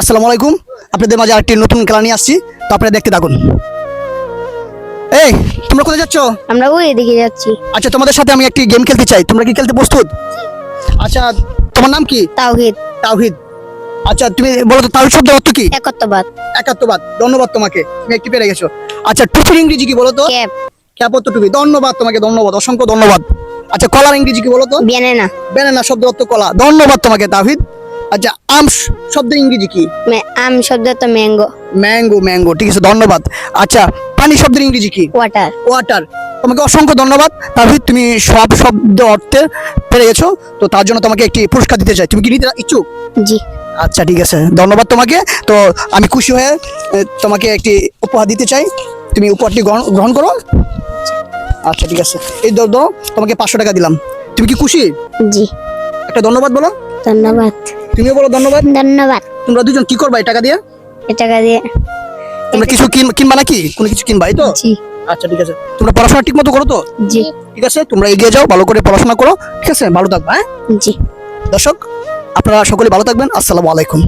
আসসালামু আলাইকুম। আপনাদের মাঝে আরেকটি নতুন খেলা নিয়ে আসছি, তো আপনারা দেখতে থাকুন। এই তোমরা কোথায় যাচ্ছ? আমরা ওই দিকে যাচ্ছি। আচ্ছা, তোমাদের সাথে আমি একটি গেম খেলতে চাই, তোমরা কি খেলতে প্রস্তুত? আচ্ছা, তোমার নাম কি? তাওহীদ। তাওহীদ। আচ্ছা, তুমি বলো তো তাওহীদ শব্দের অর্থ কি? একত্ববাদ। একাত্মবাদ। ধন্যবাদ তোমাকে, তুমি একটি পেরে গেছো। আচ্ছা, টুপির ইংরেজি কি বলো তো? ক্যাপ। ক্যাপ অর্থ টুপি। ধন্যবাদ তোমাকে, ধন্যবাদ, অসংখ্য ধন্যবাদ। আচ্ছা, কলার ইংরেজি কি বলো তো? ব্যানানা। ব্যানানা শব্দের অর্থ কলা। ধন্যবাদ তোমাকে তাওহীদ। আচ্ছা, আম শব্দের ইংরেজি কি? আম শব্দ তো ম্যাঙ্গো। ম্যাঙ্গো। ম্যাঙ্গো, ঠিক আছে, ধন্যবাদ। আচ্ছা, পানি শব্দের ইংরেজি কি? ওয়াটার। ওয়াটার। তোমাকে অসংখ্য ধন্যবাদ তারপরে তুমি সব শব্দ অর্থে পেরে গেছো, তো তার জন্য তোমাকে একটি পুরস্কার দিতে চাই। তুমি কি নিতে ইচ্ছুক? জি। আচ্ছা, ঠিক আছে, ধন্যবাদ তোমাকে। তো আমি খুশি হয়ে তোমাকে একটি উপহার দিতে চাই, তুমি উপহারটি গ্রহণ করো। আচ্ছা, ঠিক আছে, এই ধরো তোমাকে 500 টাকা দিলাম। তুমি কি খুশি? জি। একটা ধন্যবাদ বলো। ধন্যবাদ। তুমিও বলো ধন্যবাদ। ধন্যবাদ। তোমরা দুজন কি করবা এই টাকা দিয়ে? এ টাকা দিয়ে তোমরা কিছু কিনবা নাকি? কোনো কিছু কিনবা, এই তো? জি। আচ্ছা, ঠিক আছে, তোমরা পড়াশোনা ঠিক মতো করো তো? জি। ঠিক আছে, তোমরা এগিয়ে যাও, ভালো করে পড়াশোনা করো, ঠিক আছে, ভালো থাকবা। হ্যাঁ জি। দর্শক, আপনারা সকলে ভালো থাকবেন। আসসালামু আলাইকুম।